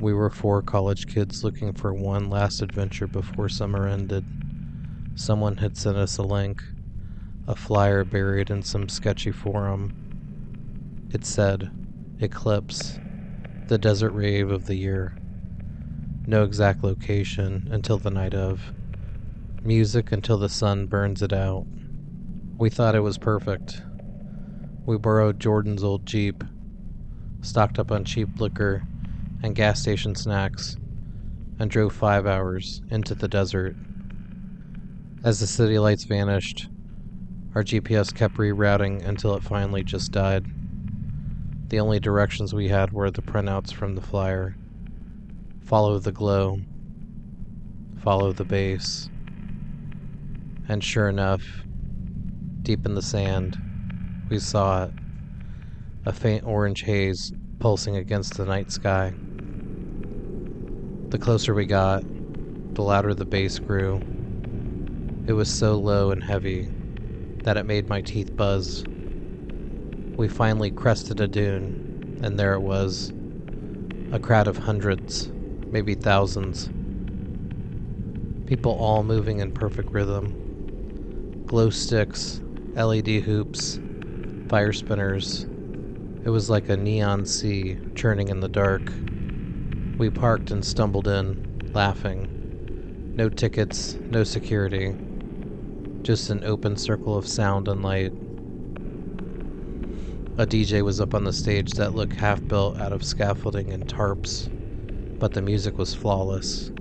We were four college kids looking for one last adventure before summer ended. Someone had sent us a link, a flyer buried in some sketchy forum. It said, Eclipse, the desert rave of the year. No exact location until the night of. Music until the sun burns it out. We thought it was perfect. We borrowed Jordan's old Jeep, stocked up on cheap liquor and gas station snacks, and drove 5 hours into the desert. As the city lights vanished, our GPS kept rerouting until it finally just died. The only directions we had were the printouts from the flyer. Follow the glow. Follow the base. And sure enough, deep in the sand, we saw it. A faint orange haze pulsing against the night sky. The closer we got, the louder the bass grew. It was so low and heavy that it made my teeth buzz. We finally crested a dune, and there it was. A crowd of hundreds, maybe thousands. People all moving in perfect rhythm. Glow sticks, LED hoops, fire spinners. It was like a neon sea churning in the dark. We parked and stumbled in, laughing. No tickets, no security. Just an open circle of sound and light. A DJ was up on the stage that looked half-built out of scaffolding and tarps, but the music was flawless.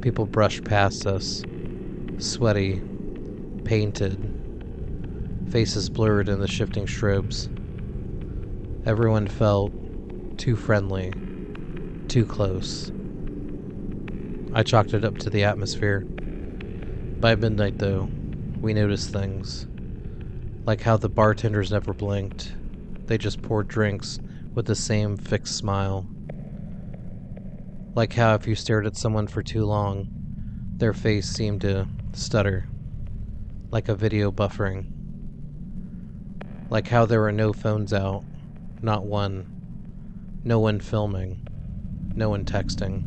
People brushed past us, sweaty, painted, faces blurred in the shifting strobes. Everyone felt too friendly. Too close. I chalked it up to the atmosphere. By midnight, though, we noticed things. Like how the bartenders never blinked. They just poured drinks with the same fixed smile. Like how if you stared at someone for too long, their face seemed to stutter. Like a video buffering. Like how there were no phones out. Not one. No one filming. No one texting.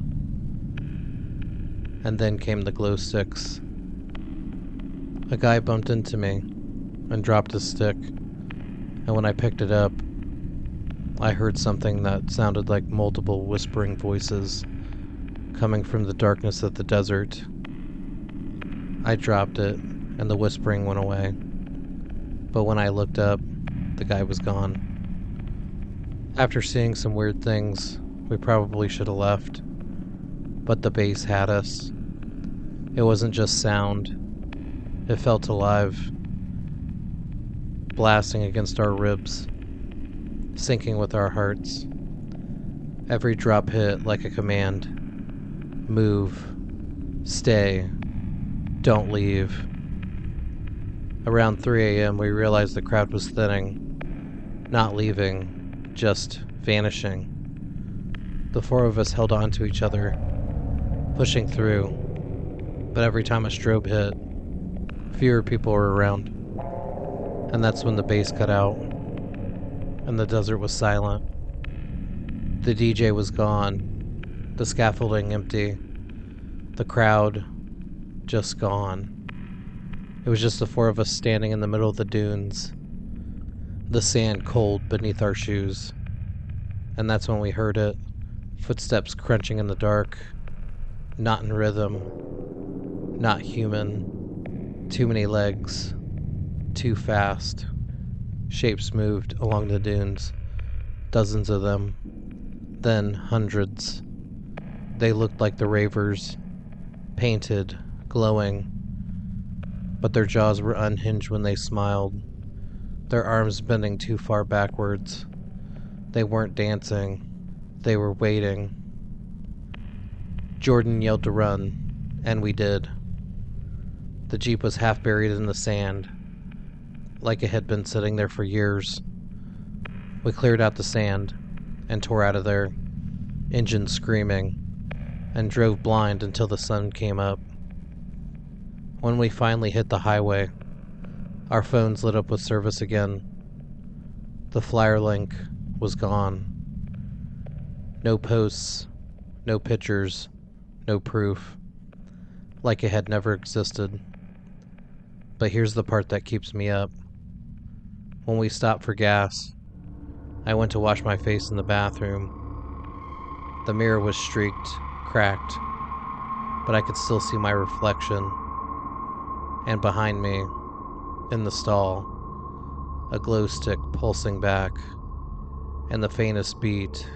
And then came the glow sticks. A guy bumped into me and dropped his stick, and when I picked it up, I heard something that sounded like multiple whispering voices coming from the darkness of the desert. I dropped it, and the whispering went away. But when I looked up, the guy was gone. After seeing some weird things, we probably should have left, but the bass had us. It wasn't just sound. It felt alive, blasting against our ribs, sinking with our hearts. Every drop hit like a command. Move. Stay. Don't leave. Around 3 a.m. we realized the crowd was thinning. Not leaving, just vanishing. The four of us held on to each other, pushing through, but every time a strobe hit, fewer people were around. And that's when the bass cut out, and the desert was silent. The DJ was gone, the scaffolding empty, the crowd just gone. It was just the four of us standing in the middle of the dunes, the sand cold beneath our shoes. And that's when we heard it. Footsteps crunching in the dark, not in rhythm, not human, too many legs, too fast. Shapes moved along the dunes, dozens of them, then hundreds. They looked like the ravers, painted, glowing, but their jaws were unhinged when they smiled, their arms bending too far backwards. They weren't dancing. They were waiting. Jordan yelled to run, and we did. The Jeep was half buried in the sand, like it had been sitting there for years. We cleared out the sand and tore out of there, engine screaming, and drove blind until the sun came up. When we finally hit the highway, our phones lit up with service again. The flyer link was gone. No posts, No pictures, no proof, like it had never existed. But here's the part that keeps me up. When we stopped for gas, I went to wash my face in the bathroom. The mirror was streaked, cracked, but I could still see my reflection. And behind me, in the stall, a glow stick pulsing back, and the faintest beat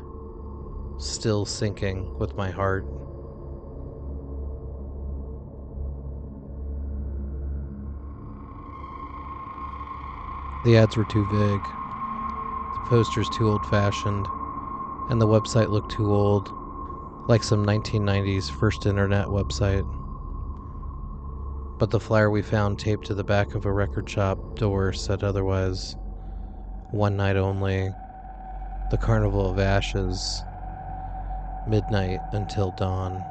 still syncing with my heart. The ads were too vague, the posters too old-fashioned, and the website looked too old, like some 1990s first internet website. But the flyer we found taped to the back of a record shop door said otherwise. One night only, the Carnival of Ashes, midnight until dawn.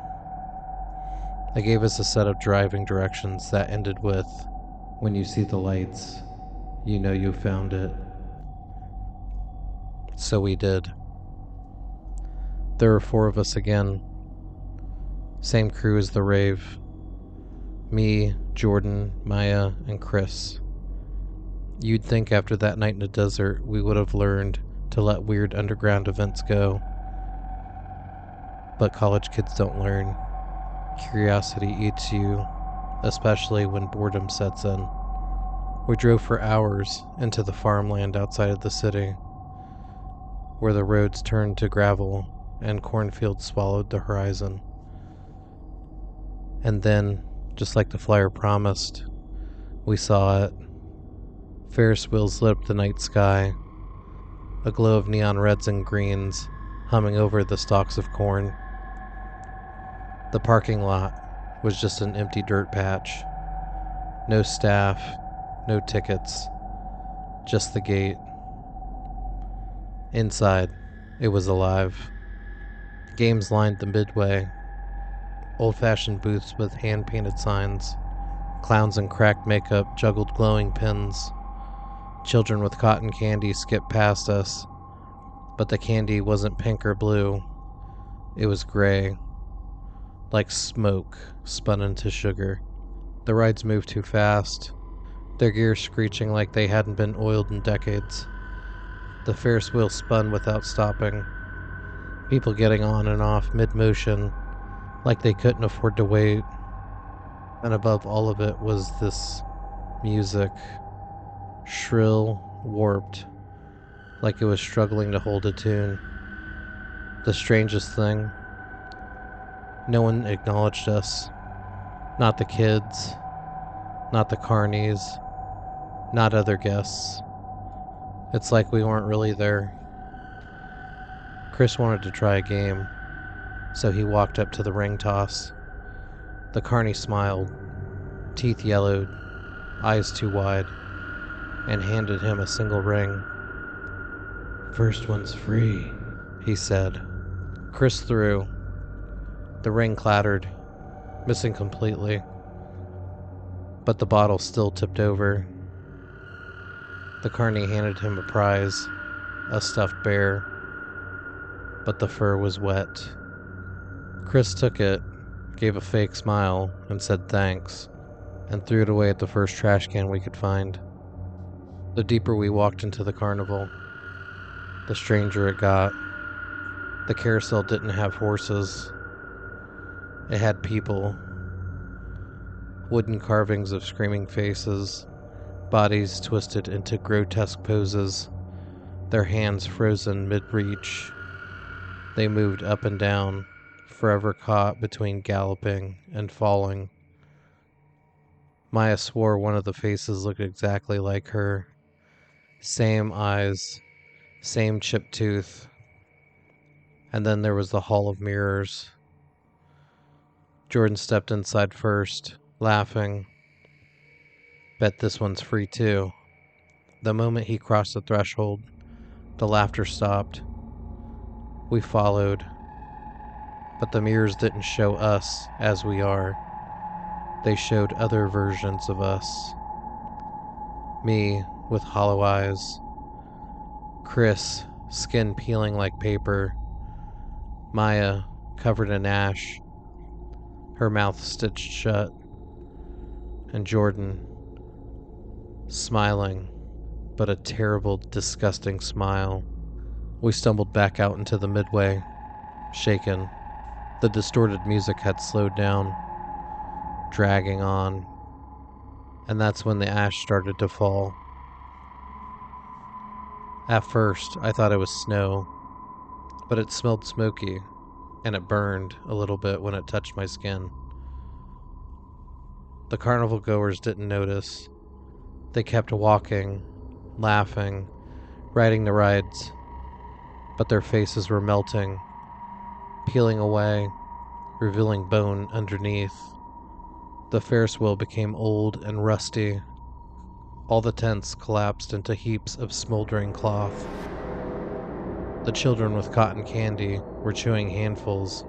They gave us a set of driving directions that ended with, "When you see the lights, you know you found it." So we did. There were 4 of us again. Same crew as the Rave. Me, Jordan, Maya, and Chris. You'd think after that night in the desert we would have learned to let weird underground events go. But college kids don't learn. Curiosity eats you, especially when boredom sets in. We drove for hours into the farmland outside of the city, where the roads turned to gravel and cornfields swallowed the horizon. And then, just like the flyer promised, we saw it. Ferris wheels lit up the night sky, a glow of neon reds and greens humming over the stalks of corn. The parking lot was just an empty dirt patch. No staff, no tickets, just the gate. Inside, it was alive. Games lined the midway. Old-fashioned booths with hand-painted signs. Clowns in cracked makeup juggled glowing pins. Children with cotton candy skipped past us, but the candy wasn't pink or blue. It was gray, like smoke spun into sugar. The rides moved too fast, their gears screeching like they hadn't been oiled in decades. The Ferris wheel spun without stopping, people getting on and off mid-motion like they couldn't afford to wait. And above all of it was this music, shrill, warped, like it was struggling to hold a tune. The strangest thing, no one acknowledged us. Not the kids, not the carnies, not other guests. It's like we weren't really there. Chris wanted to try a game, so he walked up to the ring toss. The carny smiled, teeth yellowed, eyes too wide, and handed him a single ring. "First one's free," he said. Chris threw. The ring clattered, missing completely, but the bottle still tipped over. The carny handed him a prize, a stuffed bear, but the fur was wet. Chris took it, gave a fake smile, and said thanks, and threw it away at the first trash can we could find. The deeper we walked into the carnival, the stranger it got. The carousel didn't have horses. It had people. Wooden carvings of screaming faces, bodies twisted into grotesque poses, their hands frozen mid-reach. They moved up and down, forever caught between galloping and falling. Maya swore one of the faces looked exactly like her. Same eyes, same chipped tooth. And then there was the hall of mirrors. Jordan stepped inside first, laughing. "Bet this one's free too." The moment he crossed the threshold, the laughter stopped. We followed, but the mirrors didn't show us as we are. They showed other versions of us. Me with hollow eyes. Chris, skin peeling like paper. Maya, covered in ash, her mouth stitched shut, and Jordan, smiling, but a terrible, disgusting smile. We stumbled back out into the midway, shaken. The distorted music had slowed down, dragging on, and that's when the ash started to fall. At first, I thought it was snow, but it smelled smoky, and it burned a little bit when it touched my skin. The carnival goers didn't notice. They kept walking, laughing, riding the rides, but their faces were melting, peeling away, revealing bone underneath. The Ferris wheel became old and rusty. All the tents collapsed into heaps of smoldering cloth. The children with cotton candy were chewing handfuls.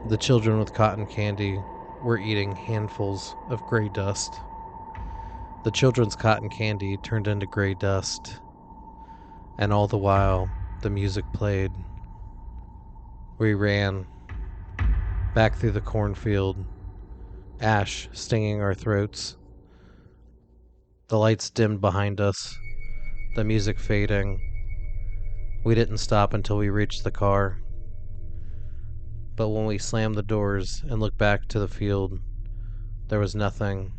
The children with cotton candy were eating handfuls of gray dust. The children's cotton candy turned into gray dust, and all the while, the music played. We ran, back through the cornfield, ash stinging our throats. The lights dimmed behind us, the music fading. We didn't stop until we reached the car. But when we slammed the doors and looked back to the field, there was nothing.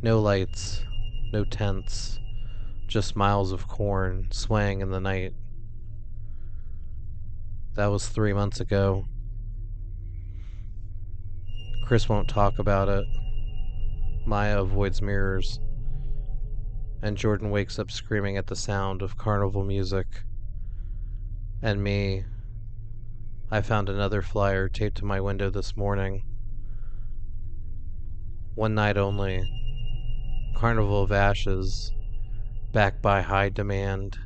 No lights, no tents, just miles of corn swaying in the night. That was 3 months ago. Chris won't talk about it. Maya avoids mirrors. And Jordan wakes up screaming at the sound of carnival music. And me, I found another flyer taped to my window this morning. One night only. Carnival of Ashes. Back by high demand.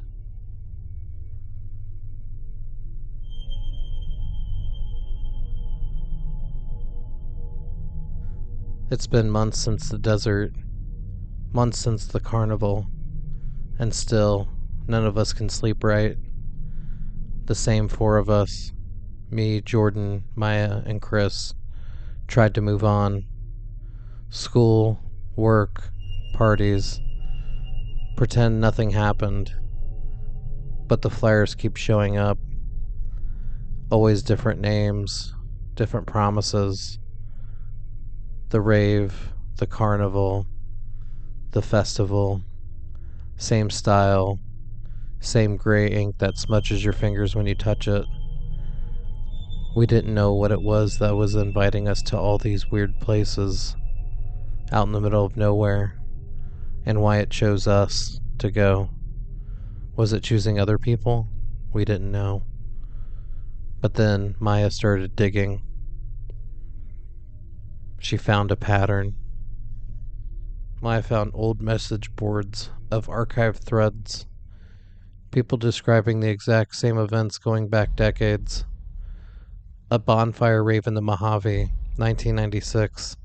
It's been months since the desert, months since the carnival, and still, none of us can sleep right. The same four of us, me, Jordan, Maya, and Chris, tried to move on. School, work, parties, pretend nothing happened. But the flyers keep showing up. Always different names, different promises. The rave, the carnival, the festival, same style, same gray ink that smudges your fingers when you touch it. We didn't know what it was that was inviting us to all these weird places out in the middle of nowhere, and why it chose us to go. Was it choosing other people? We didn't know. But then Maya started digging. She found a pattern. Maya found old message boards of archived threads, people describing the exact same events going back decades. A bonfire rave in the Mojave, 1996.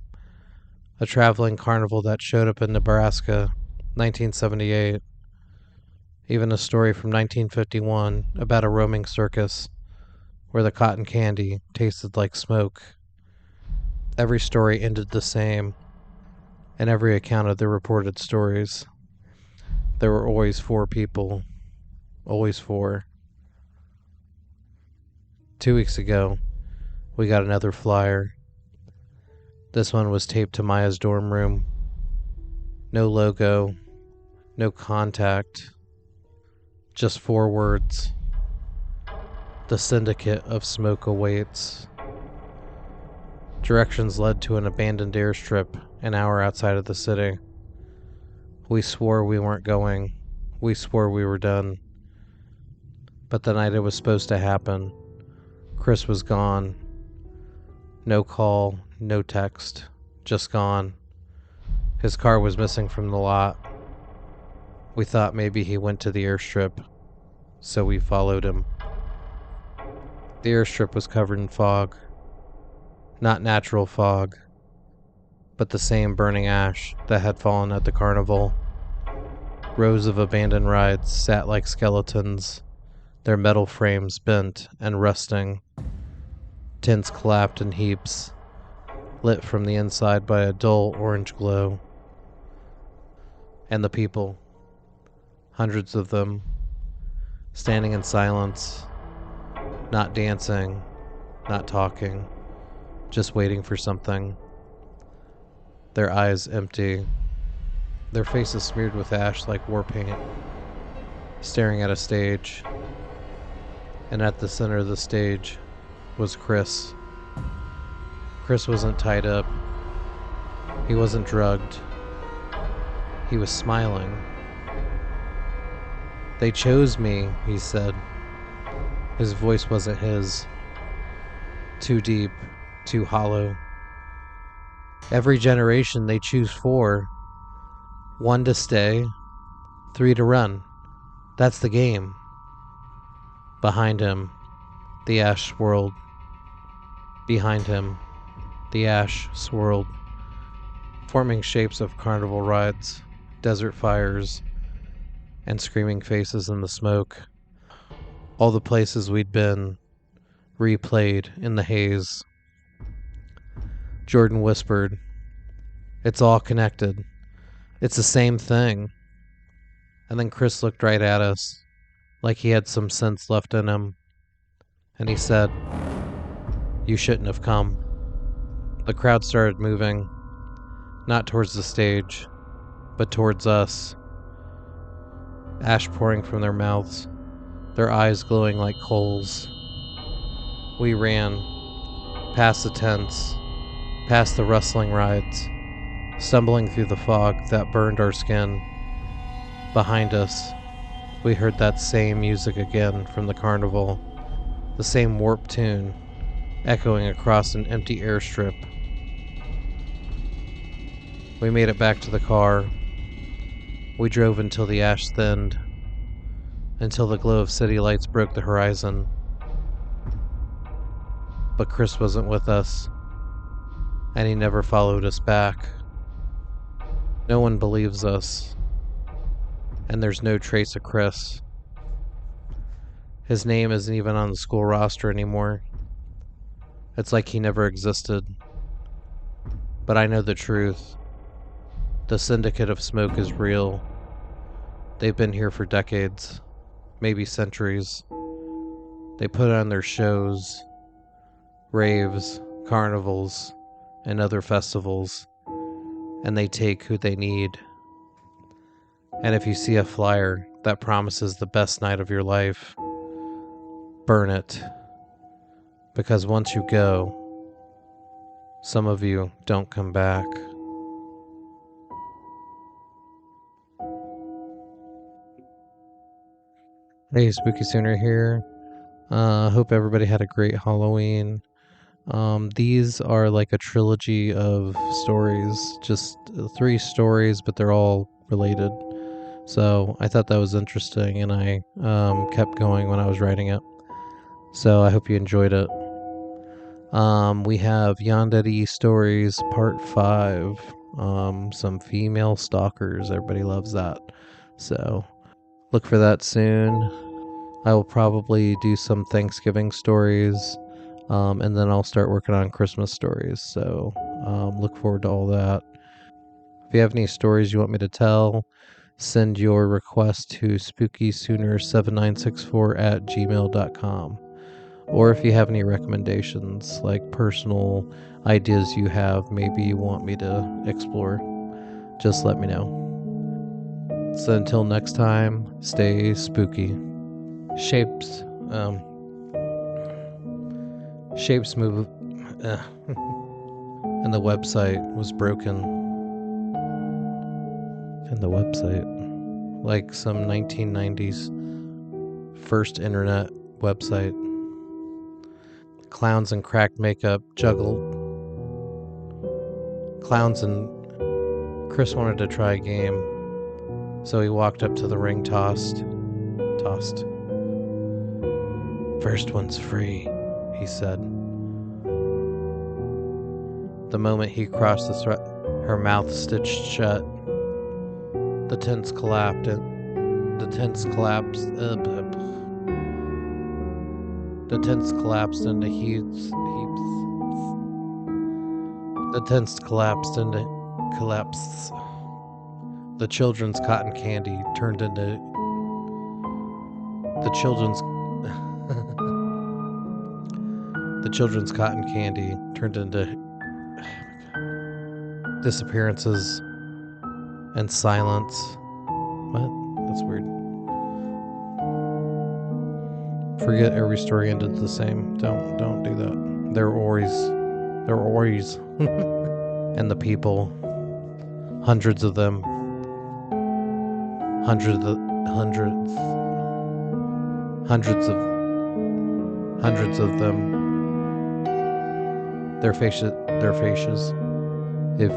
A traveling carnival that showed up in Nebraska, 1978. Even a story from 1951 about a roaming circus where the cotton candy tasted like smoke. Every story ended the same, and every account of the reported stories. There were always 4 people. Always 4. 2 weeks ago, we got another flyer. This one was taped to Maya's dorm room. No logo, no contact, just 4 words. The Syndicate of Smoke awaits. Directions led to an abandoned airstrip an hour outside of the city. We swore we weren't going. We swore we were done. But the night it was supposed to happen, Chris was gone. No call, no text, just gone. His car was missing from the lot. We thought maybe he went to the airstrip, so we followed him. The airstrip was covered in fog. Not natural fog, but the same burning ash that had fallen at the carnival. Rows of abandoned rides sat like skeletons, their metal frames bent and rusting. Tents collapsed in heaps, lit from the inside by a dull orange glow. And the people, hundreds of them, standing in silence, not dancing, not talking, just waiting for something. Their eyes empty, their faces smeared with ash like war paint, staring at a stage. And at the center of the stage was Chris. Chris wasn't tied up. He wasn't drugged. He was smiling. "They chose me," he said. His voice wasn't his. Too deep, too hollow. "Every generation they choose 4. 1 to stay, 3 to run. That's the game." Behind him, the ash swirled. Behind him, the ash swirled, forming shapes of carnival rides, desert fires, and screaming faces in the smoke. All the places we'd been, replayed in the haze. Jordan whispered, "It's all connected. It's the same thing." And then Chris looked right at us, like he had some sense left in him. And he said, "You shouldn't have come." The crowd started moving, not towards the stage, but towards us. Ash pouring from their mouths, their eyes glowing like coals. We ran, past the tents, past the rustling rides, stumbling through the fog that burned our skin. Behind us, we heard that same music again from the carnival, the same warped tune echoing across an empty airstrip. We made it back to the car. We drove until the ash thinned, until the glow of city lights broke the horizon. But Chris wasn't with us, and he never followed us back. No one believes us, and there's no trace of Chris. His name isn't even on the school roster anymore. It's like he never existed. But I know the truth. The Syndicate of Smoke is real. They've been here for decades, maybe centuries. They put on their shows, raves, carnivals, and other festivals, and they take who they need. And if you see a flyer that promises the best night of your life, burn it. Because once you go, some of you don't come back. Hey, Spooky Sooner here. Hope everybody had a great Halloween. These are like a trilogy of stories, just 3 stories, but they're all related. So I thought that was interesting, and I kept going when I was writing it. So I hope you enjoyed it. We have Yandere Stories Part 5. Some female stalkers. Everybody loves that. So look for that soon. I will probably do some Thanksgiving stories, and then I'll start working on Christmas stories. So look forward to all that. If you have any stories you want me to tell, send your request to spookysooner7964@gmail.com. Or if you have any recommendations, like personal ideas you have, maybe you want me to explore, just let me know. So until next time, stay spooky. Shapes move, and the website was broken. And the website, like some 1990s first internet website. Clowns in cracked makeup juggled. Clowns and Chris wanted to try a game, so he walked up to the ring, tossed. "First one's free," he said. The moment he crossed the her mouth stitched shut. The tents collapsed into heaps The tents collapsed. The children's cotton candy turned into the children's cotton candy turned into disappearances and silence. What? That's weird. Forget every story ended the same. Don't do that. They're Oris. And the people, hundreds of them, hundreds of them. Their faces. If